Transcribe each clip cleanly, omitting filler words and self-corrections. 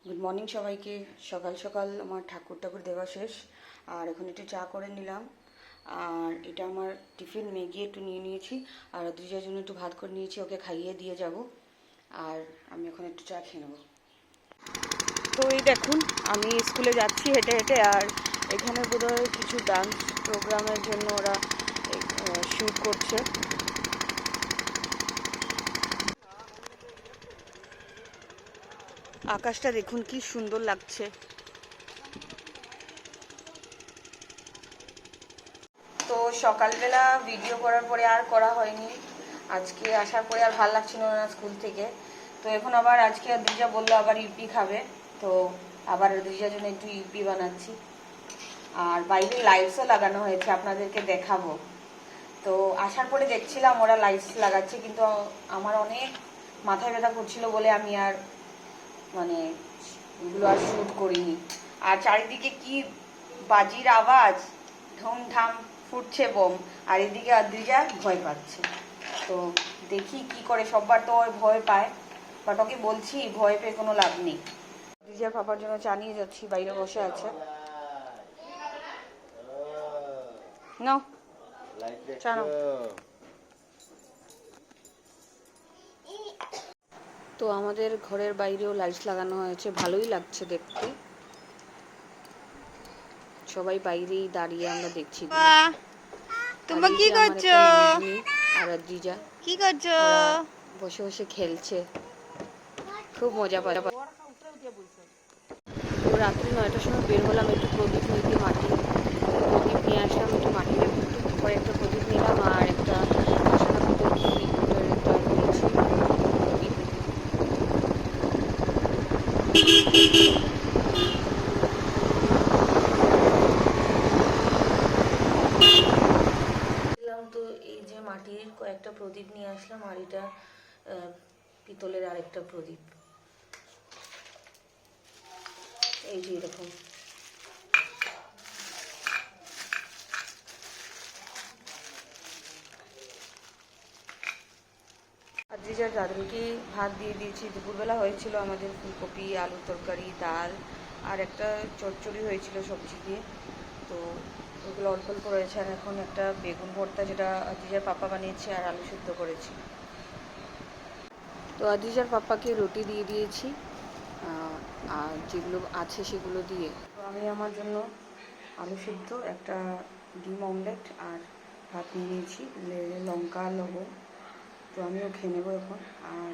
Good morning সবাইকে। সকাল সকাল আমার ঠাকুর দেওয়া শেষ, আর এখন একটু চা করে নিলাম। আর এটা আমার টিফিন, ম্যাগি একটু নিয়ে নিয়েছি, আর দুজনের জন্য একটু ভাত করে নিয়েছি, ওকে খাইয়ে দিয়ে যাব। আর আমি এখন একটু চা খেয়ে নেব। তো এই দেখুন, আমি স্কুলে যাচ্ছি হেঁটে হেঁটে, আর এখানে বোধহয় কিছু ডান্স প্রোগ্রামের জন্য ওরা শ্যুট করছে। আকাশটা দেখুন কি সুন্দর লাগছে। তো সকালবেলা ভিডিও করার পরে আর করা হয়নি, আজকে আসার পরে আর ভালো লাগছিল না স্কুল থেকে। তো এখন আবার আজকে দিজা বললো আবার ইউপি খাবে, তো আবার দিজার জন্য একটু ইউপি বানাচ্ছি। আর বাইরে লাইটসও লাগানো হয়েছে, আপনাদেরকে দেখাবো। তো আসার পরে দেখছিলাম ওরা লাইটস লাগাচ্ছে, কিন্তু আমার অনেক মাথায় ব্যথা করছিল বলে আমি আর মানে এগুলো আর শ্যুট করিনি। আর চারিদিকে কি বাজির আওয়াজ, ধুমধাম ফুটছে বোম, আর এদিকে আদ্রিজা ভয় পাচ্ছে। তো দেখি কি করে, সববার তো ওই ভয় পায়, বাট ওকে বলছি ভয় পেয়ে কোনো লাভ নেই। আদ্রিজা পাপার জন্য চা নিয়ে যাচ্ছি, বাইরে বসে আছে। নাও চা নাও। তো আমাদের ঘরের বাইরেও লাইটস লাগানো হয়েছে, ভালোই লাগছে দেখতে। সবাই বাইরেই দাঁড়িয়ে আমরা দেখছি। তোমরা কি করছো? আর আদ্রিজা কি করছো? বসে বসে খেলছে, খুব মজা পায়। তো রাত্রি 9টার সময় বের হলাম একটু প্রদীপ নিতে, প্রদীপ নিয়ে আসলাম, একটু মাটির একটু কয়েকটা প্রদীপ নিলাম, আর একটা মশলা বোতল একটা নিয়েছি প্রদীপ। তো এই যে মাটির কয়েকটা প্রদীপ নিয়ে আসলাম, আর এটা পিতলের আরেকটা প্রদীপ, এই যে এরকম। আদ্রিজার দাদুকে ভাত দিয়ে দিয়েছি। দুপুরবেলা হয়েছিল আমাদের ফুলকপি আলুর তরকারি, ডাল, আর একটা চচ্চড়ি হয়েছিল সবজি দিয়ে। তো ওগুলো অল্প অল্প রয়েছে। আর এখন একটা বেগুন ভর্তা, যেটা আদ্রিজার পাপা বানিয়েছে, আর আলু সিদ্ধ করেছি। তো আদ্রিজার পাপাকে রুটি দিয়ে দিয়েছি, আর যেগুলো আছে সেগুলো দিয়ে। তো আমি আমার জন্য আলু সিদ্ধ, একটা ডিম অমলেট আর ভাত নিয়ে নিয়েছি, লঙ্কা লবণ। তো আমিও খেয়ে নেবো এখন। আর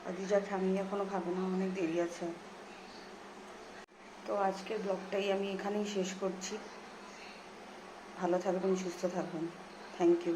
আদ্রিজার ফ্যামিলি এখনও খাবে না, অনেক দেরি আছে। তো আজকের ব্লগটাই আমি এখানেই শেষ করছি। ভালো থাকবেন, সুস্থ থাকবেন। Thank you.